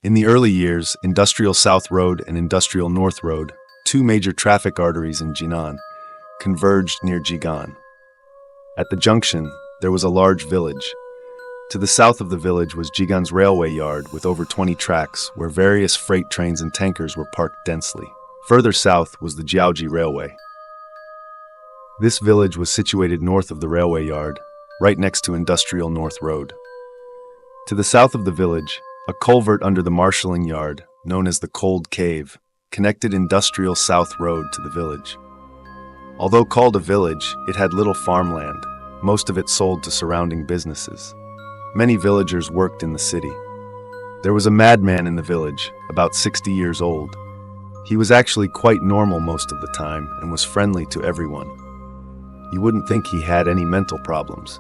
In the early years, Industrial South Road and Industrial North Road, two major traffic arteries in Jinan, converged near Jigan. At the junction, there was a large village. To the south of the village was Jigan's railway yard with over 20 tracks where various freight trains and tankers were parked densely. Further south was the Jiaoji Railway. This village was situated north of the railway yard, right next to Industrial North Road. To the south of the village, a culvert under the marshalling yard, known as the Cold Cave, connected Industrial South Road to the village. Although called a village, it had little farmland, most of it sold to surrounding businesses. Many villagers worked in the city. There was a madman in the village, about 60 years old. He was actually quite normal most of the time and was friendly to everyone. You wouldn't think he had any mental problems.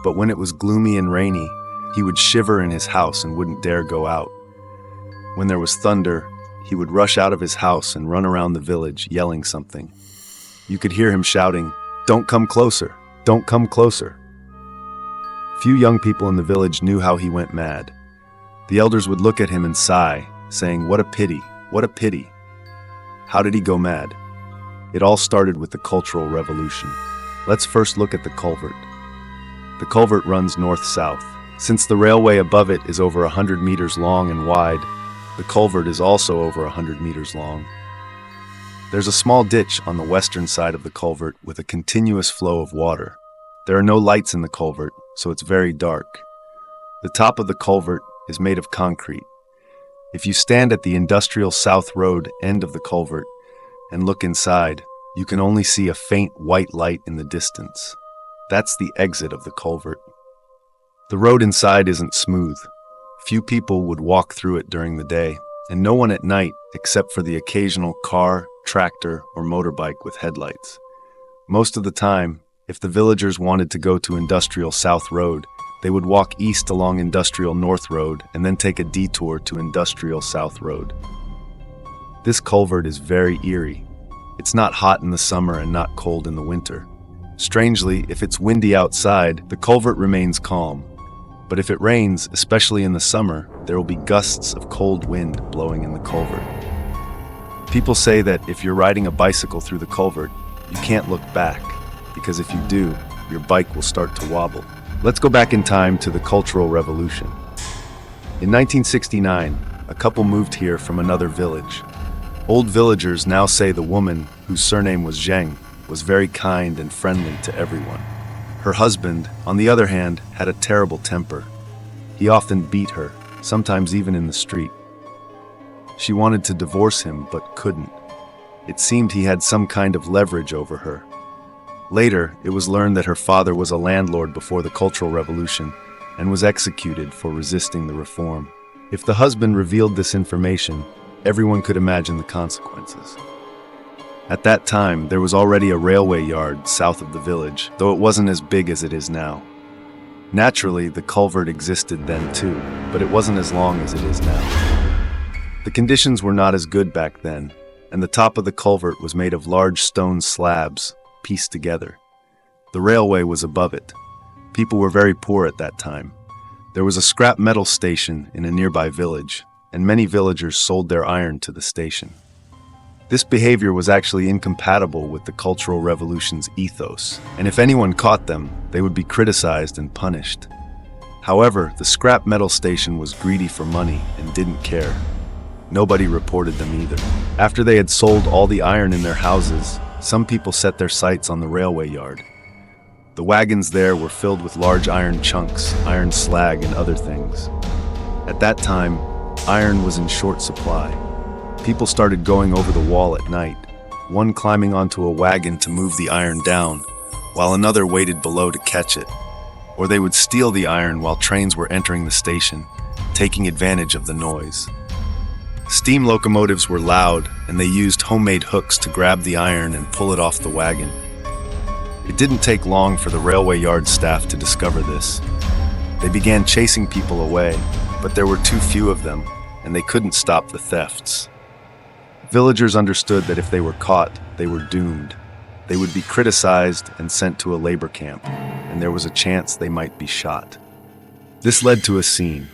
But when it was gloomy and rainy, he would shiver in his house and wouldn't dare go out. When there was thunder, he would rush out of his house and run around the village yelling something. You could hear him shouting, "Don't come closer! Don't come closer!" Few young people in the village knew how he went mad. The elders would look at him and sigh, saying, "What a pity! What a pity!" How did he go mad? It all started with the Cultural Revolution. Let's first look at the culvert. The culvert runs north-south. Since the railway above it is over 100 meters long and wide, the culvert is also over 100 meters long. There's a small ditch on the western side of the culvert with a continuous flow of water. There are no lights in the culvert, so it's very dark. The top of the culvert is made of concrete. If you stand at the Industrial South Road end of the culvert and look inside, you can only see a faint white light in the distance. That's the exit of the culvert. The road inside isn't smooth. Few people would walk through it during the day, and no one at night except for the occasional car, tractor, or motorbike with headlights. Most of the time, if the villagers wanted to go to Industrial South Road, they would walk east along Industrial North Road and then take a detour to Industrial South Road. This culvert is very eerie. It's not hot in the summer and not cold in the winter. Strangely, if it's windy outside, the culvert remains calm. But if it rains, especially in the summer, there will be gusts of cold wind blowing in the culvert. People say that if you're riding a bicycle through the culvert, you can't look back, because if you do, your bike will start to wobble. Let's go back in time to the Cultural Revolution. In 1969, a couple moved here from another village. Old villagers now say the woman, whose surname was Zheng, was very kind and friendly to everyone. Her husband, on the other hand, had a terrible temper. He often beat her, sometimes even in the street. She wanted to divorce him, but couldn't. It seemed he had some kind of leverage over her. Later, it was learned that her father was a landlord before the Cultural Revolution and was executed for resisting the reform. If the husband revealed this information, everyone could imagine the consequences. At that time, there was already a railway yard south of the village, though it wasn't as big as it is now. Naturally, the culvert existed then too, but it wasn't as long as it is now. The conditions were not as good back then, and the top of the culvert was made of large stone slabs, pieced together. The railway was above it. People were very poor at that time. There was a scrap metal station in a nearby village, and many villagers sold their iron to the station. This behavior was actually incompatible with the Cultural Revolution's ethos, and if anyone caught them, they would be criticized and punished. However, the scrap metal station was greedy for money and didn't care. Nobody reported them either. After they had sold all the iron in their houses, some people set their sights on the railway yard. The wagons there were filled with large iron chunks, iron slag, and other things. At that time, iron was in short supply. People started going over the wall at night, one climbing onto a wagon to move the iron down, while another waited below to catch it. Or they would steal the iron while trains were entering the station, taking advantage of the noise. Steam locomotives were loud, and they used homemade hooks to grab the iron and pull it off the wagon. It didn't take long for the railway yard staff to discover this. They began chasing people away, but there were too few of them, and they couldn't stop the thefts. Villagers understood that if they were caught, they were doomed. They would be criticized and sent to a labor camp, and there was a chance they might be shot. This led to a scene.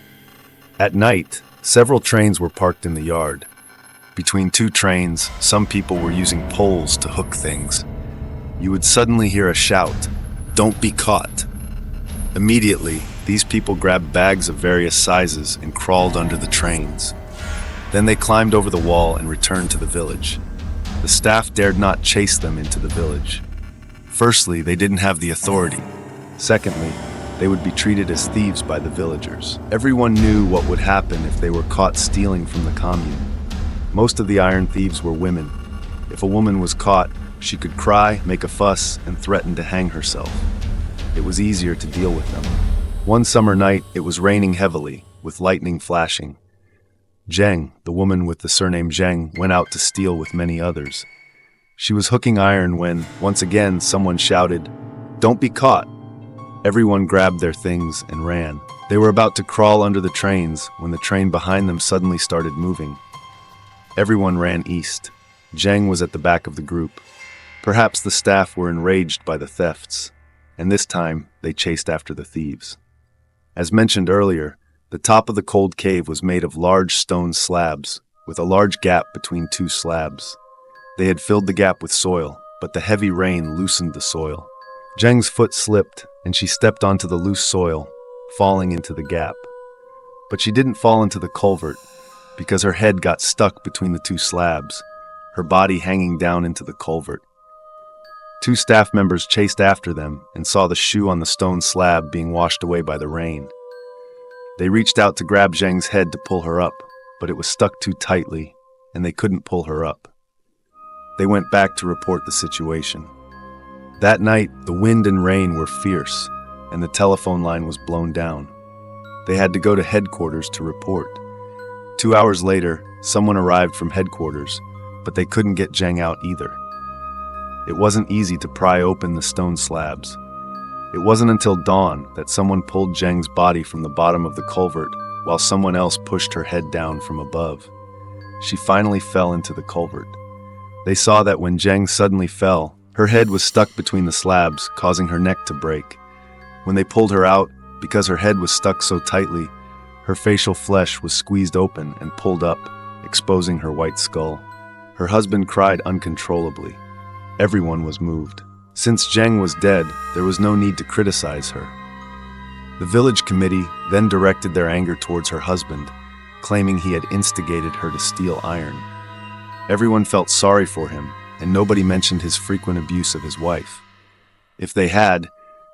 At night, Several trains were parked in the yard. Between two trains, some people were using poles to hook things. You would suddenly hear a shout, "Don't be caught!" Immediately, these people grabbed bags of various sizes and crawled under the trains. Then they climbed over the wall and returned to the village. The staff dared not chase them into the village. Firstly, they didn't have the authority. Secondly, they would be treated as thieves by the villagers. Everyone knew what would happen if they were caught stealing from the commune. Most of the iron thieves were women. If a woman was caught, she could cry, make a fuss, and threaten to hang herself. It was easier to deal with them. One summer night, it was raining heavily, with lightning flashing. Zheng, the woman with the surname Zheng, went out to steal with many others. She was hooking iron when, once again, someone shouted, "Don't be caught!" Everyone grabbed their things and ran. They were about to crawl under the trains when the train behind them suddenly started moving. Everyone ran east. Zheng was at the back of the group. Perhaps the staff were enraged by the thefts, and this time they chased after the thieves. As mentioned earlier, the top of the cold cave was made of large stone slabs, with a large gap between two slabs. They had filled the gap with soil, but the heavy rain loosened the soil. Zheng's foot slipped, and she stepped onto the loose soil, falling into the gap. But she didn't fall into the culvert, because her head got stuck between the two slabs, her body hanging down into the culvert. Two staff members chased after them and saw the shoe on the stone slab being washed away by the rain. They reached out to grab Zheng's head to pull her up, but it was stuck too tightly, and they couldn't pull her up. They went back to report the situation. That night, the wind and rain were fierce, and the telephone line was blown down. They had to go to headquarters to report. 2 hours later, someone arrived from headquarters, but they couldn't get Zheng out either. It wasn't easy to pry open the stone slabs. It wasn't until dawn that someone pulled Zheng's body from the bottom of the culvert while someone else pushed her head down from above. She finally fell into the culvert. They saw that when Zheng suddenly fell, her head was stuck between the slabs, causing her neck to break. When they pulled her out, because her head was stuck so tightly, her facial flesh was squeezed open and pulled up, exposing her white skull. Her husband cried uncontrollably. Everyone was moved. Since Zheng was dead, there was no need to criticize her. The village committee then directed their anger towards her husband, claiming he had instigated her to steal iron. Everyone felt sorry for him, and nobody mentioned his frequent abuse of his wife. If they had,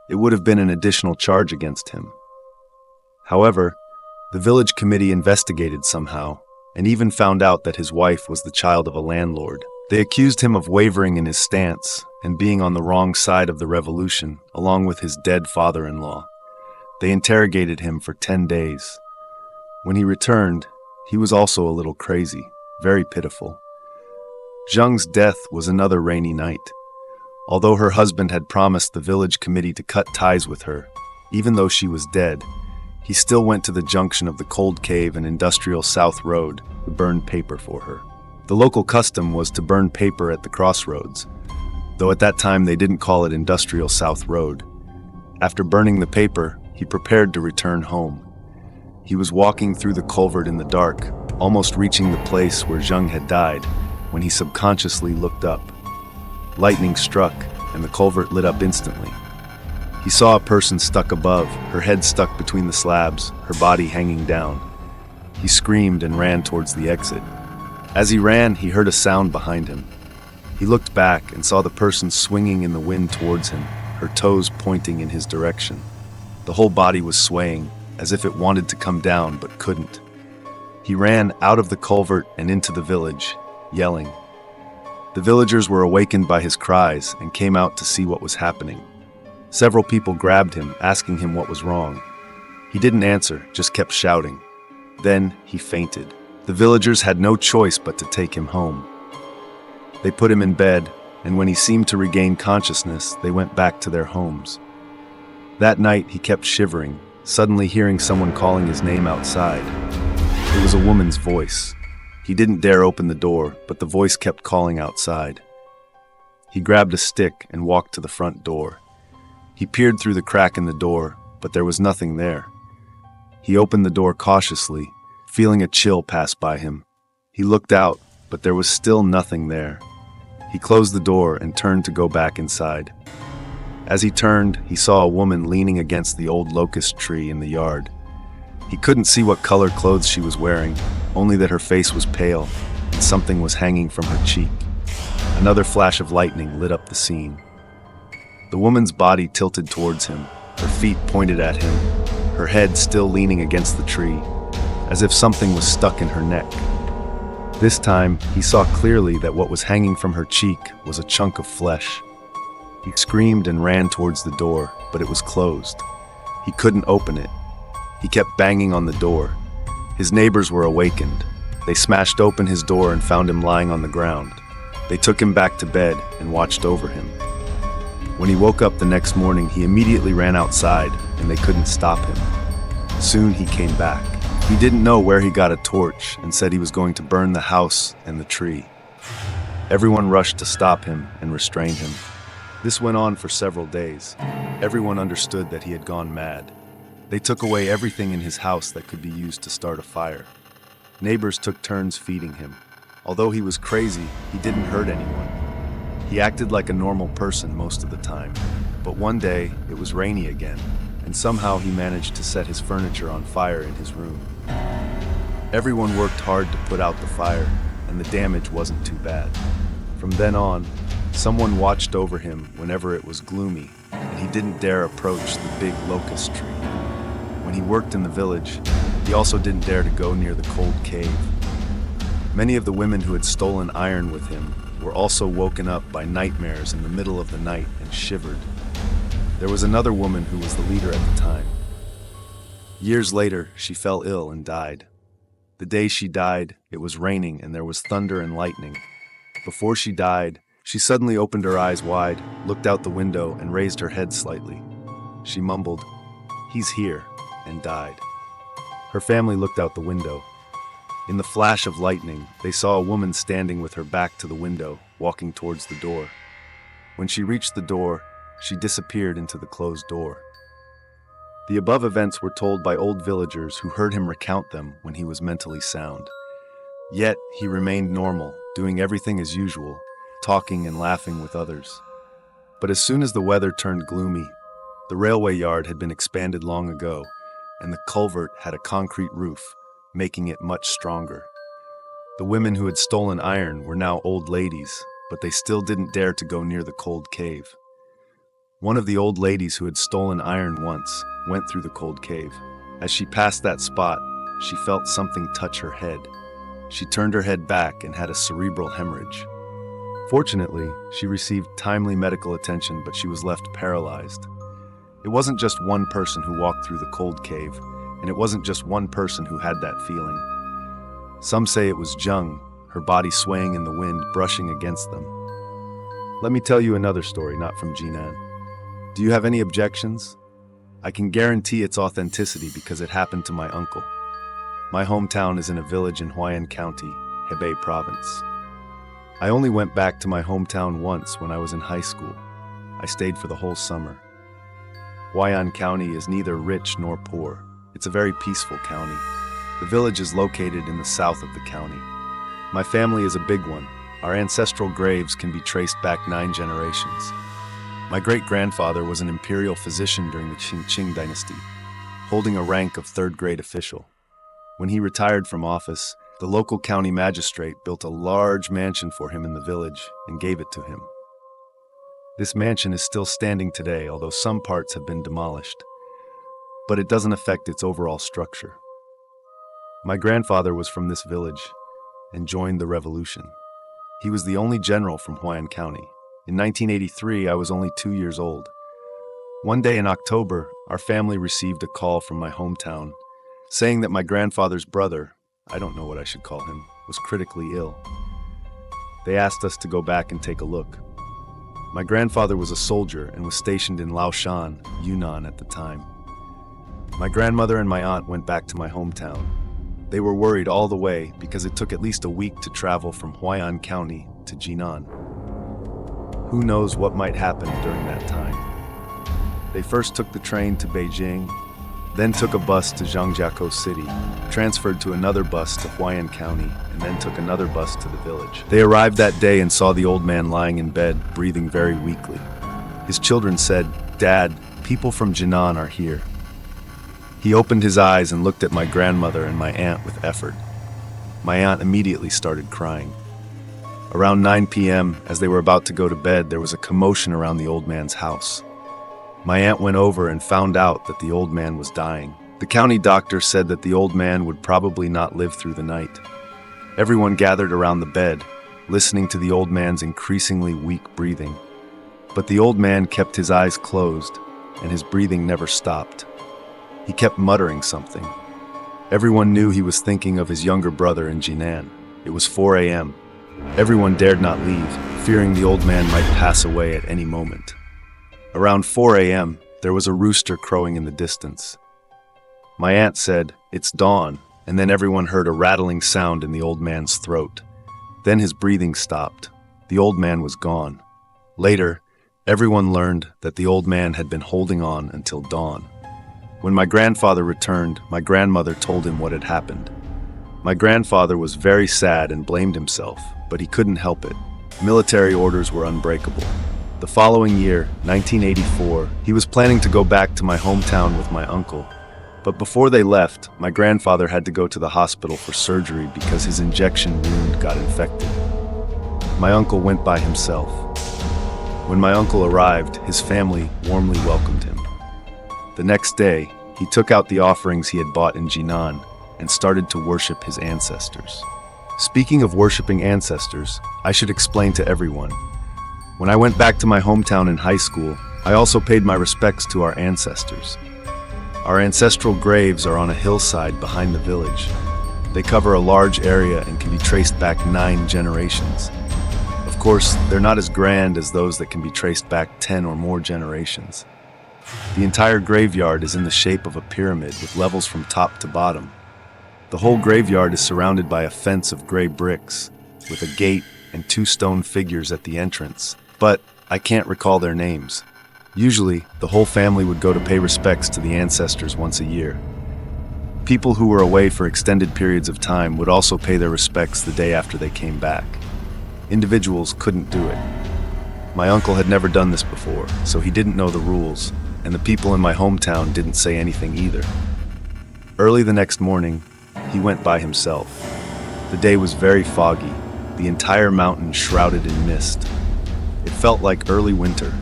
it would have been an additional charge against him. However, the village committee investigated somehow, and even found out that his wife was the child of a landlord. They accused him of wavering in his stance and being on the wrong side of the revolution, along with his dead father-in-law. They interrogated him for 10 days. When he returned, he was also a little crazy, very pitiful. Zheng's death was another rainy night. Although her husband had promised the village committee to cut ties with her, even though she was dead, he still went to the junction of the Cold Cave and Industrial South Road to burn paper for her. The local custom was to burn paper at the crossroads, though at that time they didn't call it Industrial South Road. After burning the paper, he prepared to return home. He was walking through the culvert in the dark, almost reaching the place where Zheng had died, when he subconsciously looked up. Lightning struck, and the culvert lit up instantly. He saw a person stuck above, her head stuck between the slabs, her body hanging down. He screamed and ran towards the exit. As he ran, he heard a sound behind him. He looked back and saw the person swinging in the wind towards him, her toes pointing in his direction. The whole body was swaying, as if it wanted to come down but couldn't. He ran out of the culvert and into the village, yelling. The villagers were awakened by his cries and came out to see what was happening. Several people grabbed him, asking him what was wrong. He didn't answer, just kept shouting. Then he fainted. The villagers had no choice but to take him home. They put him in bed, and when he seemed to regain consciousness, they went back to their homes. That night, he kept shivering, suddenly hearing someone calling his name outside. It was a woman's voice. He didn't dare open the door, but the voice kept calling outside. He grabbed a stick and walked to the front door. He peered through the crack in the door, but there was nothing there. He opened the door cautiously, Feeling a chill pass by him, he looked out, but there was still nothing there. He closed the door and turned to go back inside. As he turned, he saw a woman leaning against the old locust tree in the yard. He couldn't see what color clothes she was wearing, only that her face was pale and something was hanging from her cheek. Another flash of lightning lit up the scene. The woman's body tilted towards him, her feet pointed at him, her head still leaning against the tree, as if something was stuck in her neck. This time, he saw clearly that what was hanging from her cheek was a chunk of flesh. He screamed and ran towards the door, but it was closed. He couldn't open it. He kept banging on the door. His neighbors were awakened. They smashed open his door and found him lying on the ground. They took him back to bed and watched over him. When he woke up the next morning, he immediately ran outside, and they couldn't stop him. Soon he came back. He didn't know where he got a torch and said he was going to burn the house and the tree. Everyone rushed to stop him and restrain him. This went on for several days. Everyone understood that he had gone mad. They took away everything in his house that could be used to start a fire. Neighbors took turns feeding him. Although he was crazy, he didn't hurt anyone. He acted like a normal person most of the time. But one day, it was rainy again, and somehow he managed to set his furniture on fire in his room. Everyone worked hard to put out the fire, and the damage wasn't too bad. From then on, someone watched over him whenever it was gloomy, and he didn't dare approach the big locust tree. When he worked in the village, he also didn't dare to go near the cold cave. Many of the women who had stolen iron with him were also woken up by nightmares in the middle of the night and shivered. There was another woman who was the leader at the time. Years later, she fell ill and died. The day she died, it was raining and there was thunder and lightning. Before she died, she suddenly opened her eyes wide, looked out the window, and raised her head slightly. She mumbled, "He's here," and died. Her family looked out the window. In the flash of lightning, they saw a woman standing with her back to the window, walking towards the door. When she reached the door, she disappeared into the closed door. The above events were told by old villagers who heard him recount them when he was mentally sound. Yet, he remained normal, doing everything as usual, talking and laughing with others. But as soon as the weather turned gloomy, the railway yard had been expanded long ago, and the culvert had a concrete roof, making it much stronger. The women who had stolen iron were now old ladies, but they still didn't dare to go near the cold cave. One of the old ladies who had stolen iron once went through the cold cave. As she passed that spot, she felt something touch her head. She turned her head back and had a cerebral hemorrhage. Fortunately, she received timely medical attention, but she was left paralyzed. It wasn't just one person who walked through the cold cave, and it wasn't just one person who had that feeling. Some say it was Jung, her body swaying in the wind, brushing against them. Let me tell you another story, not from Jinan. Do you have any objections? I can guarantee its authenticity because it happened to my uncle. My hometown is in a village in Huayan County, Hebei Province. I only went back to my hometown once when I was in high school. I stayed for the whole summer. Huayan County is neither rich nor poor. It's a very peaceful county. The village is located in the south of the county. My family is a big one. Our ancestral graves can be traced back 9 generations. My great-grandfather was an imperial physician during the Qing dynasty, holding a rank of 3rd-grade official. When he retired from office, the local county magistrate built a large mansion for him in the village and gave it to him. This mansion is still standing today, although some parts have been demolished, but it doesn't affect its overall structure. My grandfather was from this village and joined the revolution. He was the only general from Huayan County. In 1983, I was only 2 years old. One day in October, our family received a call from my hometown saying that my grandfather's brother, I don't know what I should call him, was critically ill. They asked us to go back and take a look. My grandfather was a soldier and was stationed in Laoshan, Yunnan at the time. My grandmother and my aunt went back to my hometown. They were worried all the way because it took at least a week to travel from Huayan County to Jinan. Who knows what might happen during that time? They first took the train to Beijing, then took a bus to Zhangjiakou City, transferred to another bus to Huayan County, and then took another bus to the village. They arrived that day and saw the old man lying in bed, breathing very weakly. His children said, "Dad, people from Jinan are here." He opened his eyes and looked at my grandmother and my aunt with effort. My aunt immediately started crying. Around 9 p.m., as they were about to go to bed, there was a commotion around the old man's house. My aunt went over and found out that the old man was dying. The county doctor said that the old man would probably not live through the night. Everyone gathered around the bed, listening to the old man's increasingly weak breathing. But the old man kept his eyes closed, and his breathing never stopped. He kept muttering something. Everyone knew he was thinking of his younger brother in Jinan. It was 4 a.m. Everyone dared not leave, fearing the old man might pass away at any moment. Around 4 a.m., there was a rooster crowing in the distance. My aunt said, "It's dawn," and then everyone heard a rattling sound in the old man's throat. Then his breathing stopped. The old man was gone. Later, everyone learned that the old man had been holding on until dawn. When my grandfather returned, my grandmother told him what had happened. My grandfather was very sad and blamed himself, but he couldn't help it. Military orders were unbreakable. The following year, 1984, he was planning to go back to my hometown with my uncle. But before they left, my grandfather had to go to the hospital for surgery because his injection wound got infected. My uncle went by himself. When my uncle arrived, his family warmly welcomed him. The next day, he took out the offerings he had bought in Jinan and started to worship his ancestors. Speaking of worshiping ancestors, I should explain to everyone. When I went back to my hometown in high school, I also paid my respects to our ancestors. Our ancestral graves are on a hillside behind the village. They cover a large area and can be traced back 9 generations. Of course, they're not as grand as those that can be traced back 10 or more generations. The entire graveyard is in the shape of a pyramid with levels from top to bottom. The whole graveyard is surrounded by a fence of gray bricks, with a gate and 2 stone figures at the entrance, but I can't recall their names. Usually, the whole family would go to pay respects to the ancestors once a year. People who were away for extended periods of time would also pay their respects the day after they came back. Individuals couldn't do it. My uncle had never done this before, so he didn't know the rules, and the people in my hometown didn't say anything either. Early the next morning, he went by himself. The day was very foggy, the entire mountain shrouded in mist. It felt like early winter.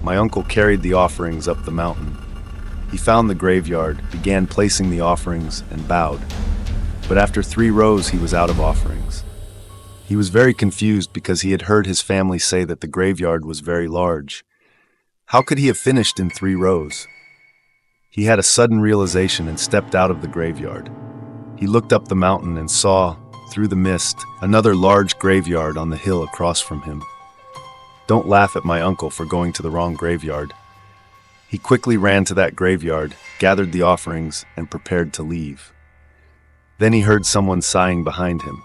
My uncle carried the offerings up the mountain. He found the graveyard, began placing the offerings, and bowed. But after 3 rows, he was out of offerings. He was very confused because he had heard his family say that the graveyard was very large. How could he have finished in 3 rows? He had a sudden realization and stepped out of the graveyard. He looked up the mountain and saw, through the mist, another large graveyard on the hill across from him. Don't laugh at my uncle for going to the wrong graveyard. He quickly ran to that graveyard, gathered the offerings, and prepared to leave. Then he heard someone sighing behind him.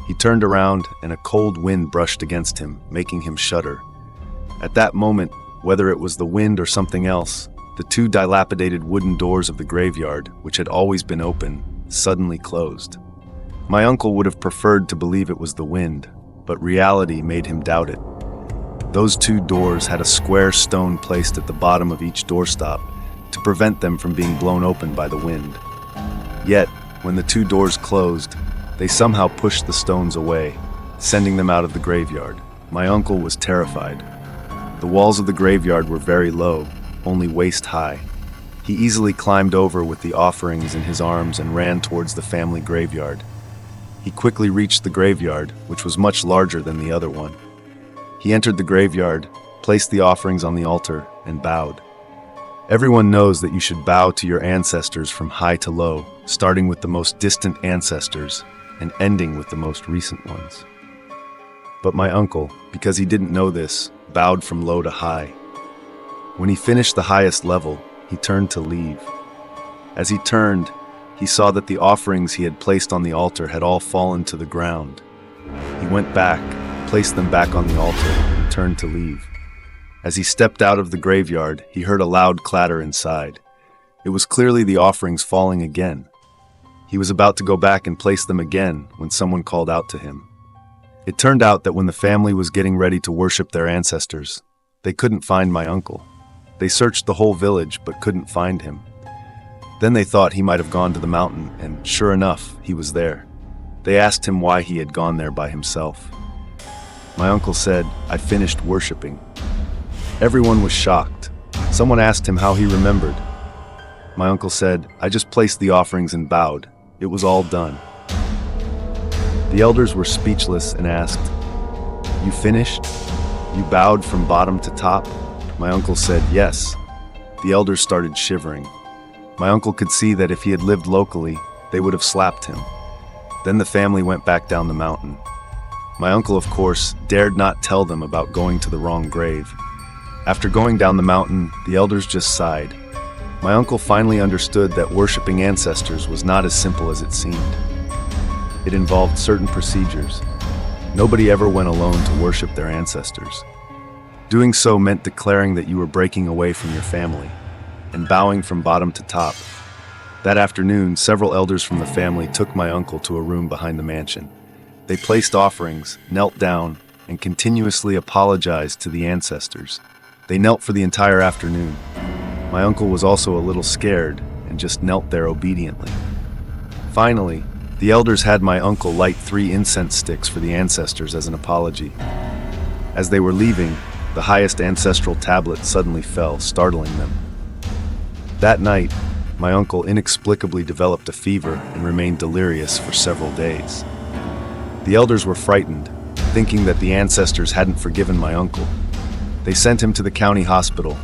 He turned around and a cold wind brushed against him, making him shudder. At that moment, whether it was the wind or something else, the 2 dilapidated wooden doors of the graveyard, which had always been open, suddenly closed. My uncle would have preferred to believe it was the wind, but reality made him doubt it. Those 2 doors had a square stone placed at the bottom of each doorstop to prevent them from being blown open by the wind. Yet, when the 2 doors closed, they somehow pushed the stones away, sending them out of the graveyard. My uncle was terrified. The walls of the graveyard were very low, only waist high. He easily climbed over with the offerings in his arms and ran towards the family graveyard. He quickly reached the graveyard, which was much larger than the other one. He entered the graveyard, placed the offerings on the altar, and bowed. Everyone knows that you should bow to your ancestors from high to low, starting with the most distant ancestors and ending with the most recent ones. But my uncle, because he didn't know this, bowed from low to high. When he finished the highest level, he turned to leave. As he turned, he saw that the offerings he had placed on the altar had all fallen to the ground. He went back, placed them back on the altar, and turned to leave. As he stepped out of the graveyard, he heard a loud clatter inside. It was clearly the offerings falling again. He was about to go back and place them again when someone called out to him. It turned out that when the family was getting ready to worship their ancestors, they couldn't find my uncle. They searched the whole village but couldn't find him. Then they thought he might have gone to the mountain, and sure enough, he was there. They asked him why he had gone there by himself. My uncle said, "I finished worshiping." Everyone was shocked. Someone asked him how he remembered. My uncle said, "I just placed the offerings and bowed. It was all done." The elders were speechless and asked, "You finished? You bowed from bottom to top?" My uncle said, "Yes." The elders started shivering. My uncle could see that if he had lived locally, they would have slapped him. Then the family went back down the mountain. My uncle, of course, dared not tell them about going to the wrong grave. After going down the mountain, the elders just sighed. My uncle finally understood that worshiping ancestors was not as simple as it seemed. It involved certain procedures. Nobody ever went alone to worship their ancestors. Doing so meant declaring that you were breaking away from your family and bowing from bottom to top. That afternoon, several elders from the family took my uncle to a room behind the mansion. They placed offerings, knelt down, and continuously apologized to the ancestors. They knelt for the entire afternoon. My uncle was also a little scared and just knelt there obediently. Finally, the elders had my uncle light 3 incense sticks for the ancestors as an apology. As they were leaving, the highest ancestral tablet suddenly fell, startling them. That night, my uncle inexplicably developed a fever and remained delirious for several days. The elders were frightened, thinking that the ancestors hadn't forgiven my uncle. They sent him to the county hospital,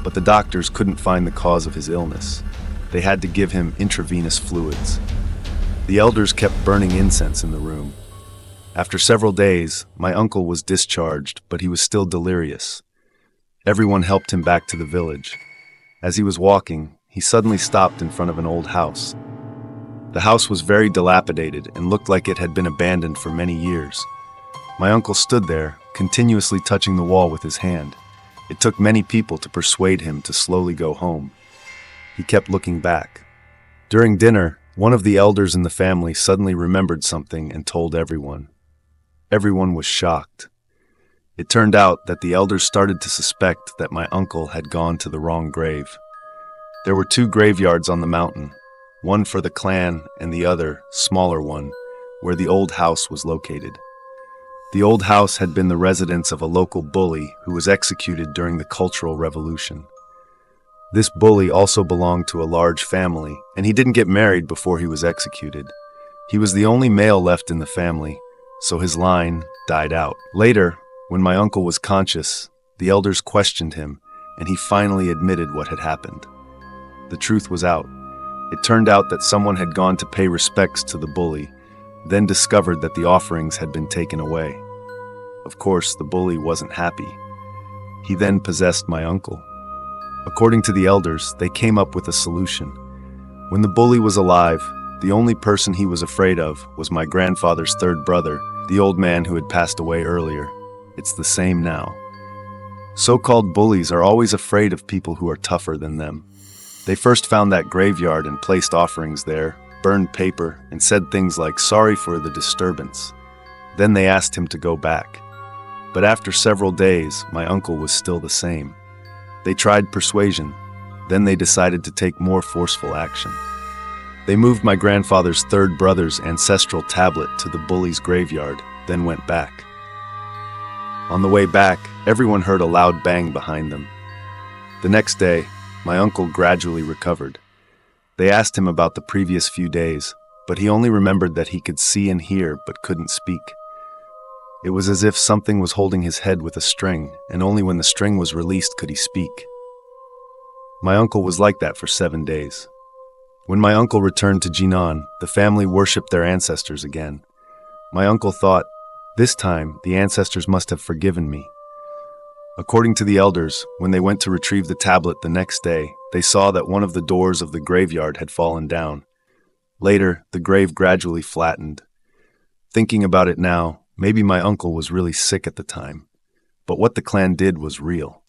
but the doctors couldn't find the cause of his illness. They had to give him intravenous fluids. The elders kept burning incense in the room. After several days, my uncle was discharged, but he was still delirious. Everyone helped him back to the village. As he was walking, he suddenly stopped in front of an old house. The house was very dilapidated and looked like it had been abandoned for many years. My uncle stood there, continuously touching the wall with his hand. It took many people to persuade him to slowly go home. He kept looking back. During dinner, one of the elders in the family suddenly remembered something and told everyone. Everyone was shocked. It turned out that the elders started to suspect that my uncle had gone to the wrong grave. There were 2 graveyards on the mountain, one for the clan and the other, smaller one, where the old house was located. The old house had been the residence of a local bully who was executed during the Cultural Revolution. This bully also belonged to a large family, and he didn't get married before he was executed. He was the only male left in the family, so his line died out. Later, when my uncle was conscious, the elders questioned him, and he finally admitted what had happened. The truth was out. It turned out that someone had gone to pay respects to the bully, then discovered that the offerings had been taken away. Of course, the bully wasn't happy. He then possessed my uncle. According to the elders, they came up with a solution. When the bully was alive, the only person he was afraid of was my grandfather's 3rd brother, the old man who had passed away earlier. It's the same now. So-called bullies are always afraid of people who are tougher than them. They first found that graveyard and placed offerings there, burned paper, and said things like, "Sorry for the disturbance." Then they asked him to go back. But after several days, my uncle was still the same. They tried persuasion. Then they decided to take more forceful action. They moved my grandfather's 3rd brother's ancestral tablet to the bully's graveyard, then went back. On the way back, everyone heard a loud bang behind them. The next day, my uncle gradually recovered. They asked him about the previous few days, but he only remembered that he could see and hear but couldn't speak. It was as if something was holding his head with a string, and only when the string was released could he speak. My uncle was like that for 7 days. When my uncle returned to Jinan, the family worshipped their ancestors again. My uncle thought, "This time, the ancestors must have forgiven me." According to the elders, when they went to retrieve the tablet the next day, they saw that one of the doors of the graveyard had fallen down. Later, the grave gradually flattened. Thinking about it now, maybe my uncle was really sick at the time. But what the clan did was real.